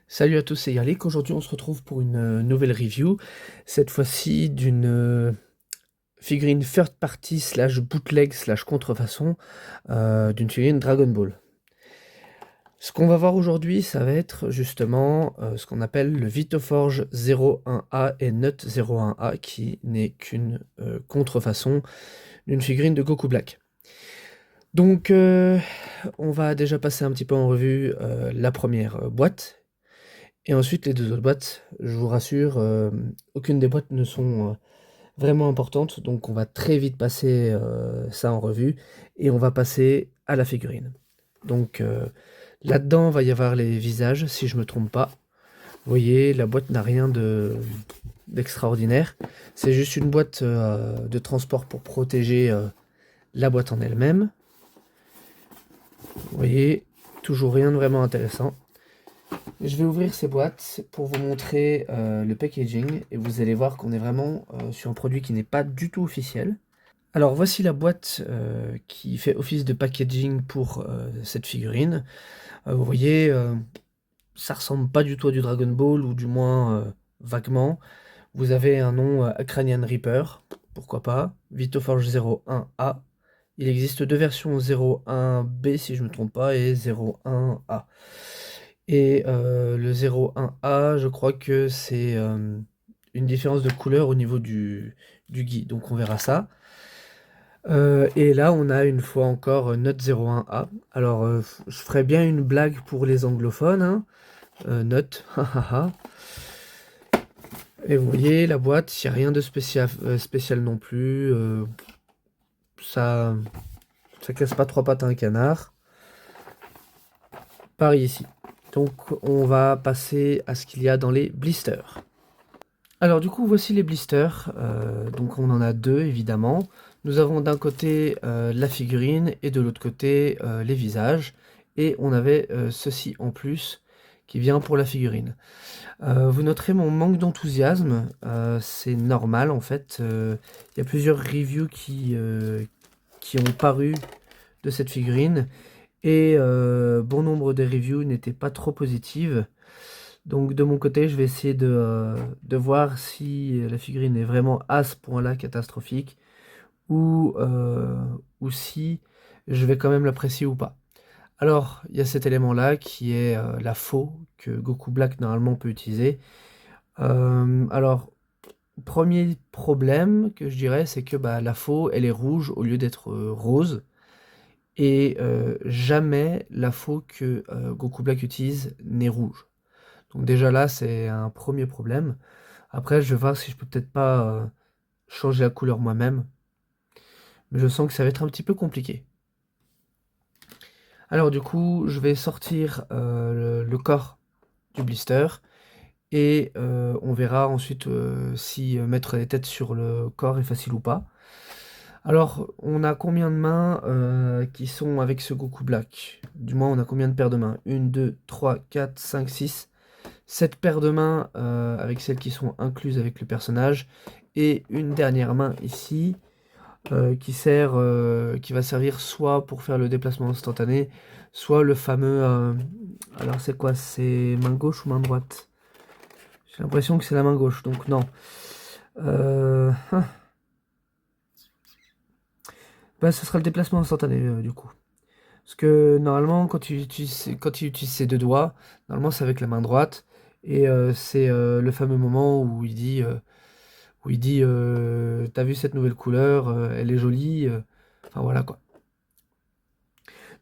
Salut à tous, c'est Yerlik. Aujourd'hui, on se retrouve pour une nouvelle review. Cette fois-ci d'une figurine third party slash bootleg slash contrefaçon d'une figurine Dragon Ball. Ce qu'on va voir aujourd'hui, ça va être justement ce qu'on appelle le Vitoforge 01A et Nut 01A, qui n'est qu'une contrefaçon d'une figurine de Goku Black. Donc, on va déjà passer un petit peu en revue la première boîte. Et ensuite, les deux autres boîtes, je vous rassure, aucune des boîtes ne sont vraiment importantes, donc on va très vite passer ça en revue, et on va passer à la figurine. Donc là-dedans, va y avoir les visages, si je me trompe pas. Vous voyez, la boîte n'a rien d'extraordinaire. C'est juste une boîte de transport pour protéger la boîte en elle-même. Vous voyez, toujours rien de vraiment intéressant. Je vais ouvrir ces boîtes pour vous montrer le packaging et vous allez voir qu'on est vraiment sur un produit qui n'est pas du tout officiel. Alors voici la boîte qui fait office de packaging pour cette figurine. Vous voyez, ça ressemble pas du tout à du Dragon Ball, ou du moins vaguement. Vous avez un nom Cranian Reaper, pourquoi pas, Vitoforge 01A. Il existe deux versions, 01B si je ne me trompe pas, et 01A. Et le 01A, je crois que c'est une différence de couleur au niveau du gui, donc on verra ça. Et là, on a une fois encore Note 01A. Alors, je ferais bien une blague pour les anglophones, hein. Note, hahaha. Et vous voyez, la boîte, il n'y a rien de spécial non plus. Ça, ça casse pas trois pattes à un canard. Pareil ici. Donc, on va passer à ce qu'il y a dans les blisters. Alors du coup, voici les blisters. Donc on en a deux, évidemment. Nous avons d'un côté la figurine et de l'autre côté les visages. Et on avait ceci en plus qui vient pour la figurine. Vous noterez mon manque d'enthousiasme. C'est normal en fait. Il y a plusieurs reviews qui ont paru de cette figurine. Et bon nombre des reviews n'étaient pas trop positives. Donc de mon côté, je vais essayer de voir si la figurine est vraiment à ce point-là catastrophique, ou si je vais quand même l'apprécier ou pas. Alors, il y a cet élément-là qui est la faux que Goku Black normalement peut utiliser. Alors, premier problème que je dirais, c'est que bah, la faux, elle est rouge au lieu d'être rose. Et jamais la faux que Goku Black utilise n'est rouge. Donc déjà là, c'est un premier problème. Après, je vais voir si je peux peut-être pas changer la couleur moi-même. Mais je sens que ça va être un petit peu compliqué. Alors du coup, je vais sortir le corps du blister. Et on verra ensuite si mettre les têtes sur le corps est facile ou pas. Alors, on a combien de mains qui sont avec ce Goku Black? Du moins, on a combien de paires de mains? 1, 2, 3, 4, 5, 6. 7 paires de mains avec celles qui sont incluses avec le personnage, et une dernière main ici qui va servir soit pour faire le déplacement instantané, soit le fameux alors c'est quoi, c'est main gauche ou main droite? J'ai l'impression que c'est la main gauche, donc non. Bah, ce sera le déplacement instantané du coup. Parce que normalement, quand tu utilises ses deux doigts, normalement c'est avec la main droite. Et c'est le fameux moment où il dit t'as vu cette nouvelle couleur, elle est jolie. Enfin voilà quoi.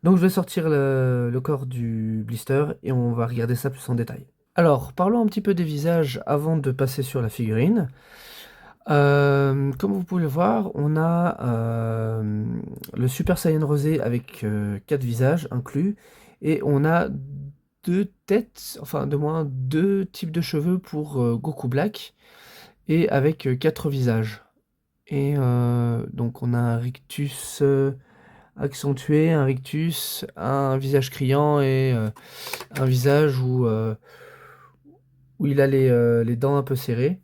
Donc je vais sortir le corps du blister et on va regarder ça plus en détail. Alors, parlons un petit peu des visages avant de passer sur la figurine. Comme vous pouvez le voir, on a le Super Saiyan Rosé avec 4 visages inclus, et on a deux têtes, enfin de moins deux types de cheveux pour Goku Black, et avec 4 visages. Et donc on a un rictus accentué, un rictus, un visage criant, et un visage où il a les dents un peu serrées.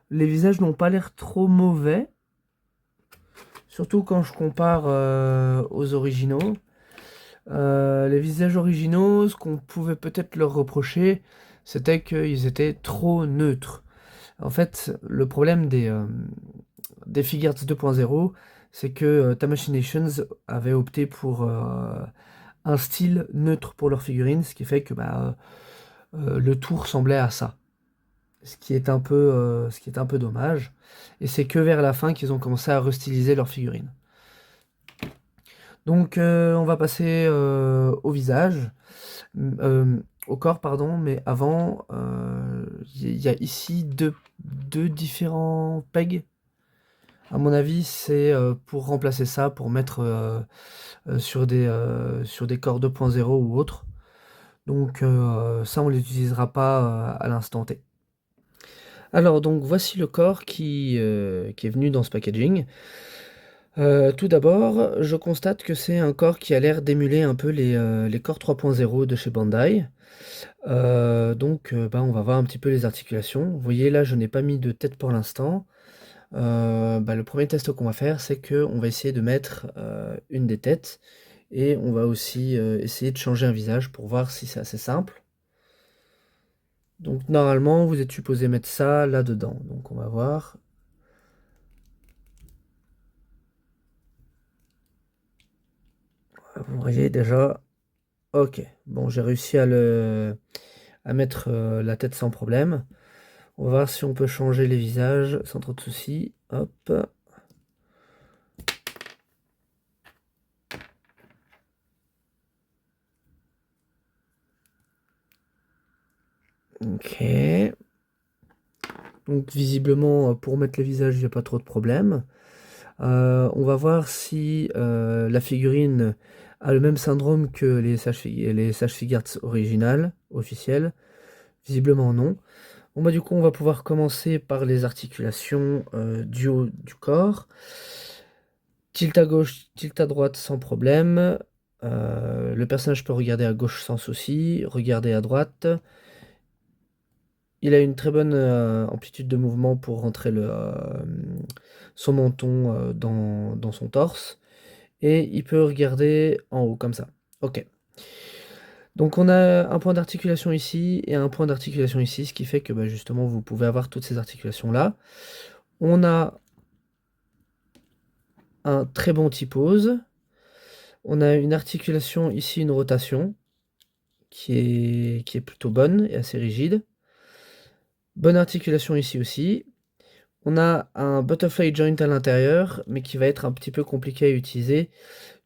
Les visages n'ont pas l'air trop mauvais. Surtout quand je compare aux originaux. Les visages originaux, ce qu'on pouvait peut-être leur reprocher, c'était qu'ils étaient trop neutres. En fait, le problème des Figuarts 2.0, c'est que Tamashii Nations avait opté pour un style neutre pour leurs figurines, ce qui fait que le tout ressemblait à ça. Ce qui est un peu dommage. Et c'est que vers la fin qu'ils ont commencé à restyliser leurs figurines. Donc on va passer au visage, au corps, pardon, mais avant, il y a ici deux différents pegs. À mon avis, c'est pour remplacer ça, pour mettre sur des corps 2.0 ou autres. Donc ça, on ne l'utilisera pas à l'instant T. Alors donc voici le corps qui est venu dans ce packaging. Tout d'abord, je constate que c'est un corps qui a l'air d'émuler un peu les corps 3.0 de chez Bandai. On va voir un petit peu les articulations. Vous voyez là, je n'ai pas mis de tête pour l'instant. Le premier test qu'on va faire, c'est qu'on va essayer de mettre une des têtes et on va aussi essayer de changer un visage pour voir si c'est assez simple. Donc normalement, vous êtes supposé mettre ça là-dedans. Donc on va voir. Vous voyez déjà. Ok, bon, j'ai réussi à mettre la tête sans problème. On va voir si on peut changer les visages sans trop de soucis. Hop. Ok. Donc visiblement, pour mettre les visages, il n'y a pas trop de problème. On va voir si la figurine a le même syndrome que les Sage Figuarts originales, officielles. Visiblement non. Bon du coup on va pouvoir commencer par les articulations du haut du corps. Tilt à gauche, tilt à droite sans problème. Le personnage peut regarder à gauche sans souci, regarder à droite. Il a une très bonne amplitude de mouvement pour rentrer son menton dans son torse. Et il peut regarder en haut comme ça. Ok. Donc on a un point d'articulation ici et un point d'articulation ici, ce qui fait que justement vous pouvez avoir toutes ces articulations là. On a un très bon T-pose. On a une articulation ici, une rotation qui est plutôt bonne et assez rigide. Bonne articulation ici aussi. On a un butterfly joint à l'intérieur, mais qui va être un petit peu compliqué à utiliser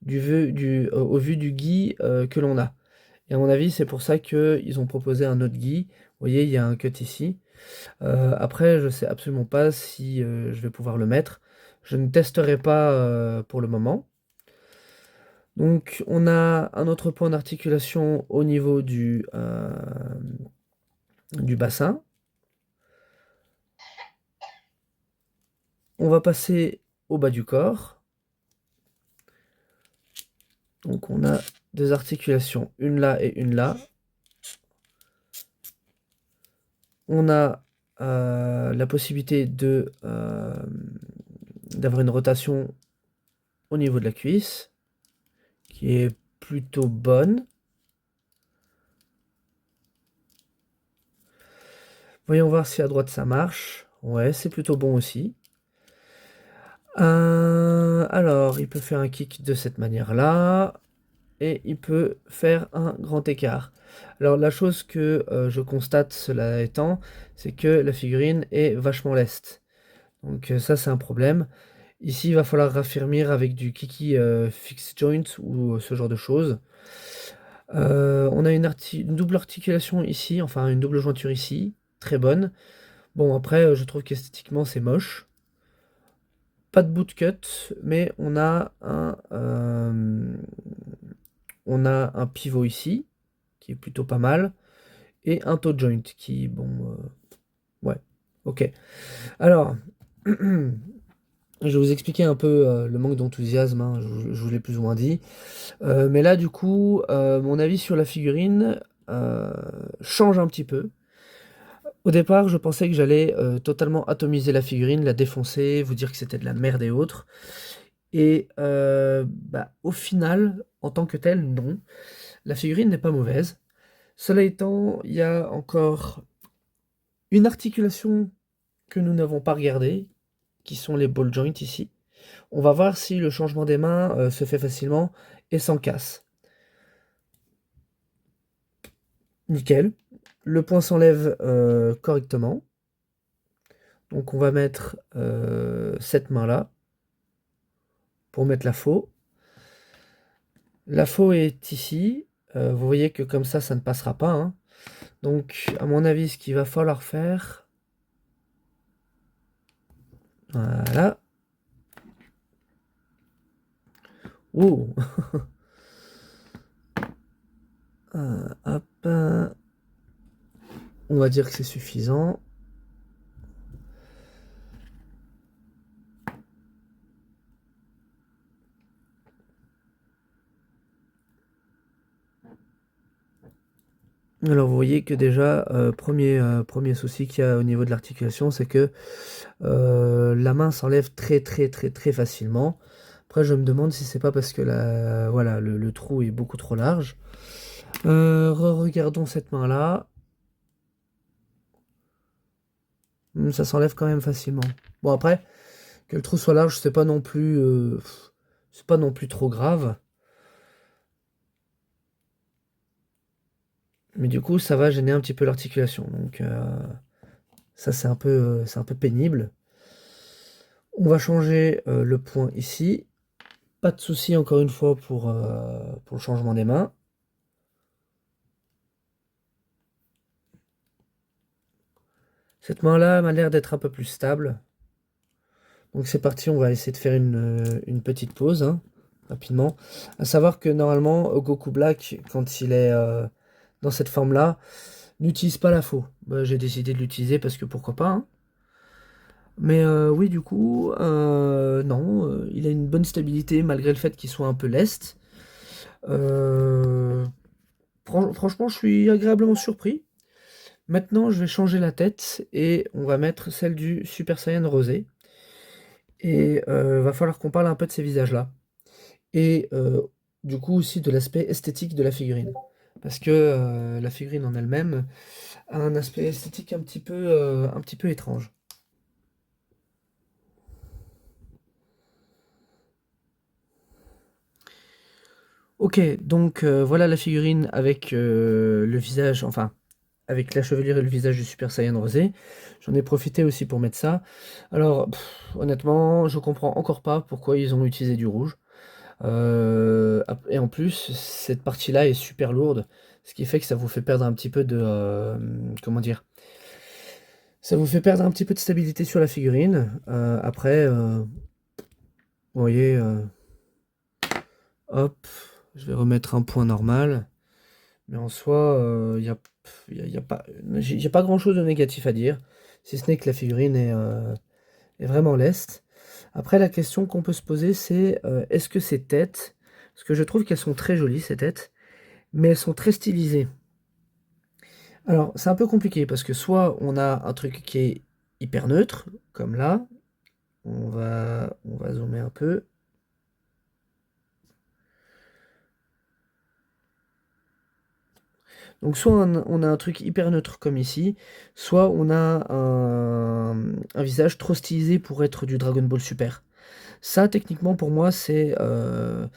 au vu du gi que l'on a. Et à mon avis, c'est pour ça qu'ils ont proposé un autre gi. Vous voyez, il y a un cut ici. Après, je ne sais absolument pas si je vais pouvoir le mettre. Je ne testerai pas pour le moment. Donc, on a un autre point d'articulation au niveau du bassin. On va passer au bas du corps. Donc, on a deux articulations, une là et une là. On a la possibilité d'avoir une rotation au niveau de la cuisse, qui est plutôt bonne. Voyons voir si à droite ça marche. Ouais, c'est plutôt bon aussi. Alors, il peut faire un kick de cette manière-là. Et il peut faire un grand écart. Alors, la chose que je constate, cela étant, c'est que la figurine est vachement leste. Donc ça, c'est un problème. Ici, il va falloir raffermir avec du kiki fixed joint ou ce genre de choses. On a une double articulation ici, enfin une double jointure ici, très bonne. Bon, après, je trouve qu'esthétiquement, c'est moche. Pas de bootcut, mais on a un pivot ici, qui est plutôt pas mal, et un toe joint qui, bon, ouais, ok. Alors, je vais vous expliquer un peu le manque d'enthousiasme, hein, je vous l'ai plus ou moins dit. Mais là, du coup, mon avis sur la figurine change un petit peu. Au départ, je pensais que j'allais totalement atomiser la figurine, la défoncer, vous dire que c'était de la merde et autres. Et au final, en tant que telle, non. La figurine n'est pas mauvaise. Cela étant, il y a encore une articulation que nous n'avons pas regardée, qui sont les ball joints ici. On va voir si le changement des mains se fait facilement et sans casse. Nickel. Le point s'enlève correctement. Donc on va mettre cette main-là pour mettre la faux. La faux est ici. Vous voyez que comme ça ne passera pas, hein. Donc à mon avis, ce qu'il va falloir faire... Voilà. Ouh. Hop. On va dire que c'est suffisant. Alors vous voyez que déjà, premier souci qu'il y a au niveau de l'articulation, c'est que la main s'enlève très facilement. Après je me demande si c'est pas parce que voilà, le trou est beaucoup trop large. Regardons cette main-là. Ça s'enlève quand même facilement. Bon après, que le trou soit large, c'est pas non plus trop grave. Mais du coup, ça va gêner un petit peu l'articulation. Donc ça, c'est un peu pénible. On va changer le point ici. Pas de souci, encore une fois, pour le changement des mains. Cette main-là m'a l'air d'être un peu plus stable. Donc c'est parti, on va essayer de faire une petite pause, hein, rapidement. À savoir que normalement, Goku Black, quand il est dans cette forme-là, n'utilise pas la faux. Bah, j'ai décidé de l'utiliser parce que pourquoi pas, hein. Mais oui, du coup, non, il a une bonne stabilité malgré le fait qu'il soit un peu leste. Franchement, je suis agréablement surpris. Maintenant, je vais changer la tête et on va mettre celle du Super Saiyan Rosé. Et va falloir qu'on parle un peu de ces visages-là. Et du coup aussi de l'aspect esthétique de la figurine. Parce que la figurine en elle-même a un aspect esthétique un petit peu étrange. Ok, donc voilà la figurine avec le visage, enfin, avec la chevelure et le visage du Super Saiyan Rosé. J'en ai profité aussi pour mettre ça. Alors, honnêtement, je comprends encore pas pourquoi ils ont utilisé du rouge. Et en plus, cette partie-là est super lourde, ce qui fait que ça vous fait perdre un petit peu de... comment dire? Ça vous fait perdre un petit peu de stabilité sur la figurine. Après, vous voyez, hop, je vais remettre un point normal. Mais en soi, y a pas, j'ai pas grand-chose de négatif à dire, si ce n'est que la figurine est vraiment leste. Après, la question qu'on peut se poser, c'est est-ce que ces têtes, parce que je trouve qu'elles sont très jolies, ces têtes, mais elles sont très stylisées. Alors, c'est un peu compliqué, parce que soit on a un truc qui est hyper neutre, comme là, on va zoomer un peu. Donc soit on a un truc hyper neutre comme ici, soit on a un visage trop stylisé pour être du Dragon Ball Super. Ça, techniquement, pour moi, c'est un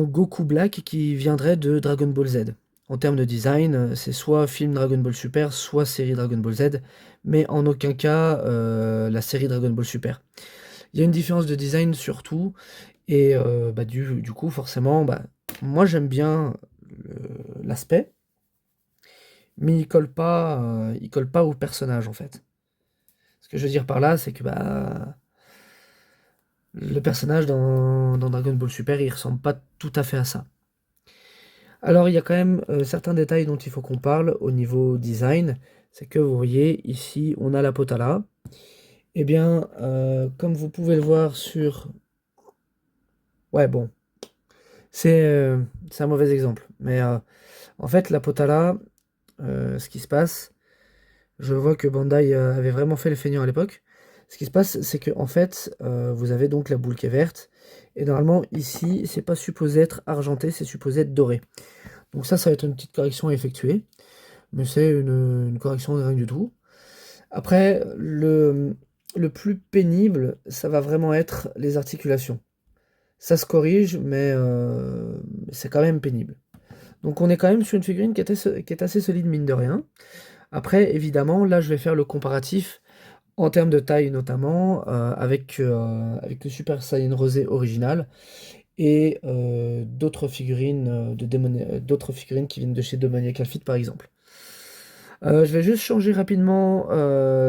Goku Black qui viendrait de Dragon Ball Z. En termes de design, c'est soit film Dragon Ball Super, soit série Dragon Ball Z, mais en aucun cas la série Dragon Ball Super. Il y a une différence de design surtout, et bah, du coup, forcément, bah, moi j'aime bien l'aspect, mais il colle pas au personnage en fait. Ce que je veux dire par là, c'est que bah, le personnage dans Dragon Ball Super, il ressemble pas tout à fait à ça. Alors il y a quand même certains détails dont il faut qu'on parle au niveau design. C'est que vous voyez ici, on a la Potala. Eh bien, comme vous pouvez le voir sur... Ouais, bon, c'est c'est un mauvais exemple. Mais en fait, la Potala, ce qui se passe, je vois que Bandai avait vraiment fait les feignants à l'époque. Ce qui se passe, c'est que en fait, vous avez donc la boule qui est verte. Et normalement, ici, c'est pas supposé être argenté, c'est supposé être doré. Donc ça va être une petite correction à effectuer, mais c'est une correction de rien du tout. Après, le plus pénible, ça va vraiment être les articulations. Ça se corrige, mais c'est quand même pénible. Donc on est quand même sur une figurine qui est assez solide, mine de rien. Après, évidemment, là, je vais faire le comparatif en termes de taille notamment, avec le Super Saiyan Rosé original et d'autres figurines qui viennent de chez Demoniacal Fit, par exemple. Je vais juste changer rapidement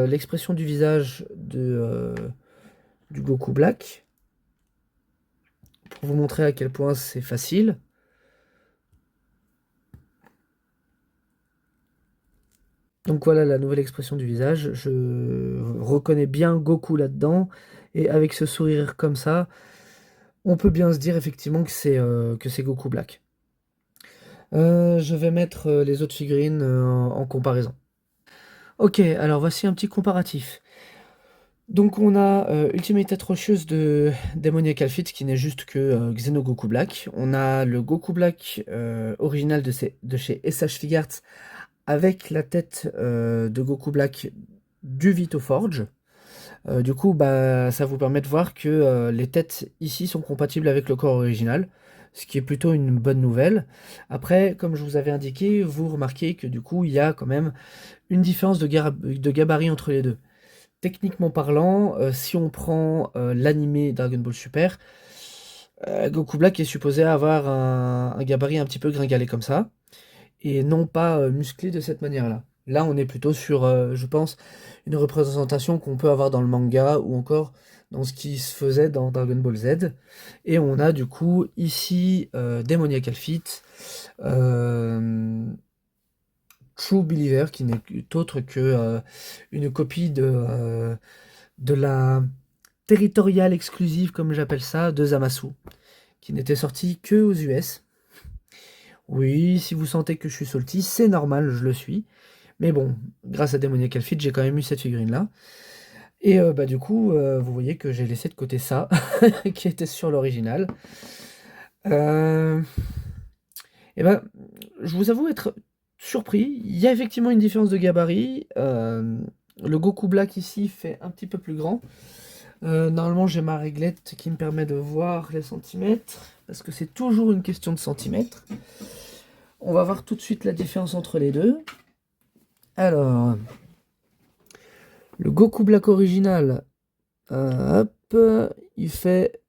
l'expression du visage du Goku Black pour vous montrer à quel point c'est facile. Donc voilà la nouvelle expression du visage. Je reconnais bien Goku là-dedans. Et avec ce sourire comme ça, on peut bien se dire effectivement que c'est Goku Black. Je vais mettre les autres figurines en comparaison. Ok, alors voici un petit comparatif. Donc on a Ultimate Atrocious de Demoniacal Fit qui n'est juste que Xeno Goku Black. On a le Goku Black original de chez SH Figuarts avec la tête de Goku Black du Vito Forge. Du coup, bah, ça vous permet de voir que les têtes ici sont compatibles avec le corps original, ce qui est plutôt une bonne nouvelle. Après, comme je vous avais indiqué, vous remarquez que du coup, il y a quand même une différence de gabarit entre les deux. Techniquement parlant, si on prend l'animé Dragon Ball Super, Goku Black est supposé avoir un gabarit un petit peu gringalé comme ça, et non pas musclé de cette manière-là. Là, on est plutôt sur, je pense, une représentation qu'on peut avoir dans le manga ou encore dans ce qui se faisait dans Dragon Ball Z. Et on a du coup ici Demoniacal Fit, euh, True Believer, qui n'est autre que une copie de la territoriale exclusive, comme j'appelle ça, de Zamasu, qui n'était sortie que aux US. Oui, si vous sentez que je suis salty, c'est normal, je le suis. Mais bon, grâce à Demoniacal Fit, j'ai quand même eu cette figurine-là. Et bah du coup, vous voyez que j'ai laissé de côté ça, qui était sur l'original. Euh, et ben, je vous avoue être surpris. Il y a effectivement une différence de gabarit. Le Goku Black ici fait un petit peu plus grand. Normalement, j'ai ma réglette qui me permet de voir les centimètres, parce que c'est toujours une question de centimètres. On va voir tout de suite la différence entre les deux. Alors, le Goku Black original, hop, il fait,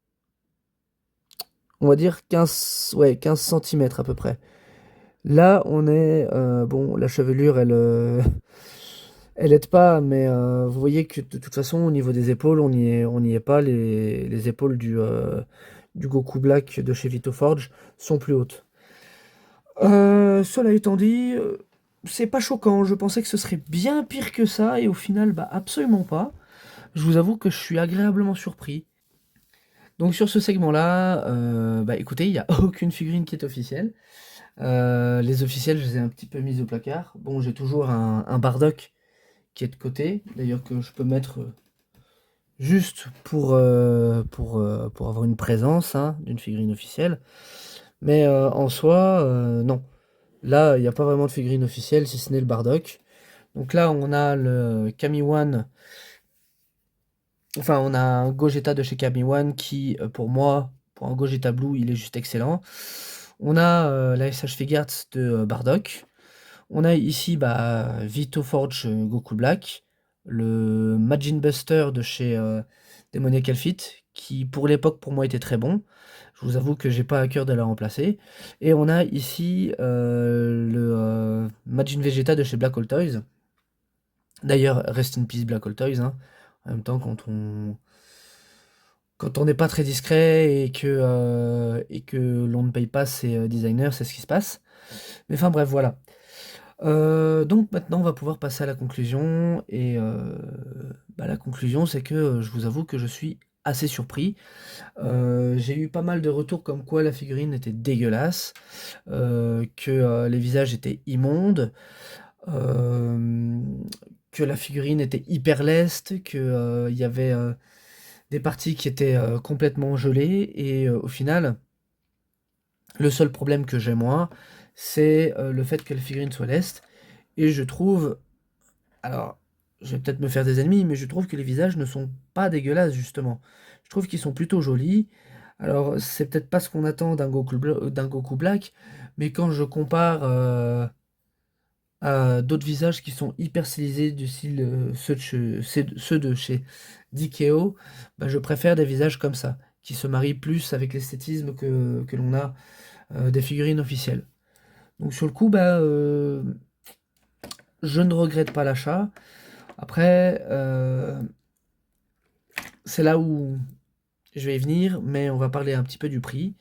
on va dire 15, ouais, 15 centimètres à peu près. Là, on est, bon, la chevelure, elle aide pas, mais vous voyez que de toute façon, au niveau des épaules, on n'y est pas. Les épaules du Goku Black de chez Vito Forge sont plus hautes. Cela étant dit, c'est pas choquant. Je pensais que ce serait bien pire que ça, et au final, bah absolument pas. Je vous avoue que je suis agréablement surpris. Donc sur ce segment-là, bah écoutez, il n'y a aucune figurine qui est officielle. Les officiels, je les ai un petit peu mis au placard. Bon, j'ai toujours un Bardock qui est de côté, d'ailleurs que je peux mettre juste pour avoir une présence hein, d'une figurine officielle. Mais en soi, non. Là, il n'y a pas vraiment de figurine officielle, si ce n'est le Bardock. Donc là, on a le Kamiwan. Enfin, on a un Gogeta de chez Kamiwan qui, pour moi, pour un Gogeta Blue, il est juste excellent. On a la SH Figuarts de Bardock. On a ici bah, Vito Forge Goku Black, le Majin Buster de chez Demoniacal Fit, qui pour l'époque pour moi était très bon. Je vous avoue que j'ai pas à cœur de la remplacer. Et on a ici le Majin Vegeta de chez Black Hole Toys. D'ailleurs, rest in peace Black Hole Toys. Hein. En même temps, quand on n'est pas très discret et que l'on ne paye pas ses designers, c'est ce qui se passe. Mais enfin bref, voilà. Donc maintenant, on va pouvoir passer à la conclusion. Et bah, la conclusion, c'est que je vous avoue que je suis assez surpris. J'ai eu pas mal de retours comme quoi la figurine était dégueulasse, que les visages étaient immondes, euh, que la figurine était hyper leste, que il y avait des parties qui étaient complètement gelées. Et au final, le seul problème que j'ai moi, c'est le fait que la figurine soit leste. Et je trouve, alors, je vais peut-être me faire des ennemis, mais je trouve que les visages ne sont pas dégueulasses, justement. Je trouve qu'ils sont plutôt jolis. Alors, c'est peut-être pas ce qu'on attend d'un Goku Black, mais quand je compare à d'autres visages qui sont hyper stylisés, du style ceux de chez Dikeo, bah, je préfère des visages comme ça, qui se marient plus avec l'esthétisme que l'on a des figurines officielles. Donc sur le coup, bah, je ne regrette pas l'achat. Après, c'est là où je vais y venir, mais on va parler un petit peu du prix.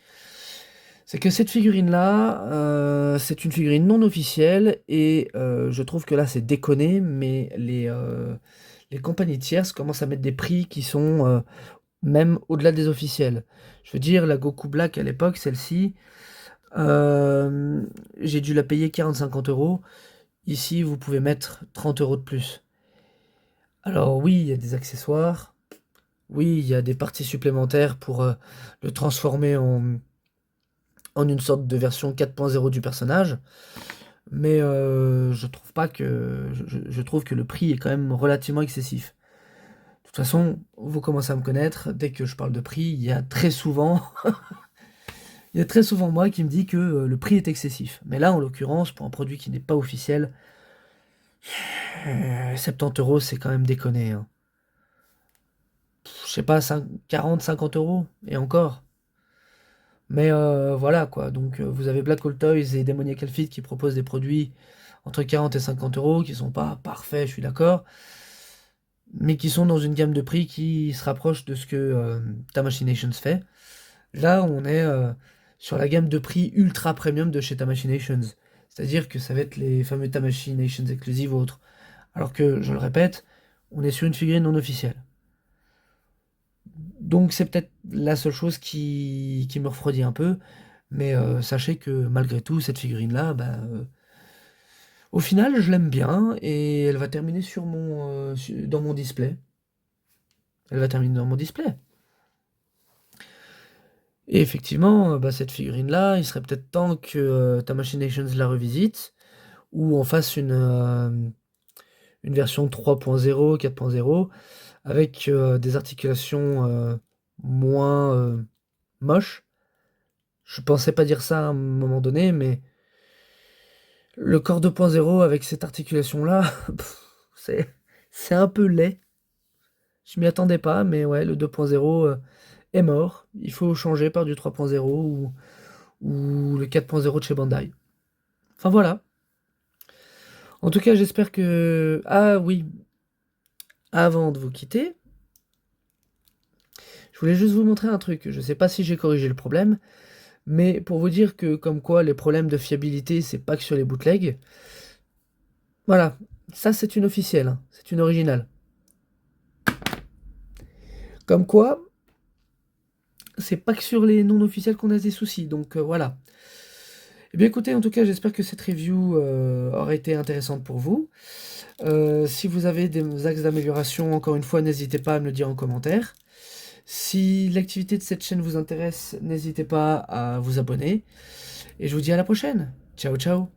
C'est que cette figurine-là, c'est une figurine non officielle et je trouve que là c'est déconné, mais les compagnies tierces commencent à mettre des prix qui sont même au-delà des officiels. Je veux dire, la Goku Black à l'époque, celle-ci, j'ai dû la payer 40-50 euros. Ici, vous pouvez mettre 30 euros de plus. Alors oui, il y a des accessoires. Oui, il y a des parties supplémentaires pour le transformer en une sorte de version 4.0 du personnage. Mais je trouve pas que je trouve que le prix est quand même relativement excessif. De toute façon, vous commencez à me connaître, dès que je parle de prix, il y a très souvent il y a très souvent moi qui me dit que le prix est excessif. Mais là, en l'occurrence, pour un produit qui n'est pas officiel, 70 euros, c'est quand même déconné, hein. Je sais pas, 40-50 euros, et encore. Mais voilà quoi, donc vous avez Black Hole Toys et Demoniac Fit qui proposent des produits entre 40 et 50 euros, qui sont pas parfaits, je suis d'accord, mais qui sont dans une gamme de prix qui se rapproche de ce que Tamashinations fait. Là, on est sur la gamme de prix ultra premium de chez Tamashinations. C'est-à-dire que ça va être les fameux Tamashinations exclusives ou autres. Alors que, je le répète, on est sur une figurine non officielle. Donc c'est peut-être la seule chose qui me refroidit un peu. Mais sachez que malgré tout, cette figurine-là, bah, au final, je l'aime bien et elle va terminer dans mon display. Elle va terminer dans mon display. Et effectivement, bah, cette figurine-là, il serait peut-être temps que Tamashinations la revisite ou en fasse une version 3.0, 4.0 avec des articulations moins moches. Je pensais pas dire ça à un moment donné, mais le corps 2.0 avec cette articulation-là, c'est c'est un peu laid. Je m'y attendais pas, mais ouais, le 2.0 est mort. Il faut changer par du 3.0 ou le 4.0 de chez Bandai. Enfin voilà. En tout cas, j'espère que... Ah oui, avant de vous quitter, je voulais juste vous montrer un truc. Je sais pas si j'ai corrigé le problème, mais pour vous dire que comme quoi les problèmes de fiabilité, c'est pas que sur les bootlegs. Voilà, ça c'est une officielle, hein. C'est une originale. Comme quoi, c'est pas que sur les non officiels qu'on a des soucis, donc voilà. Eh bien écoutez, en tout cas, j'espère que cette review aura été intéressante pour vous. Si vous avez des axes d'amélioration, encore une fois, n'hésitez pas à me le dire en commentaire. Si l'activité de cette chaîne vous intéresse, n'hésitez pas à vous abonner. Et je vous dis à la prochaine. Ciao, ciao.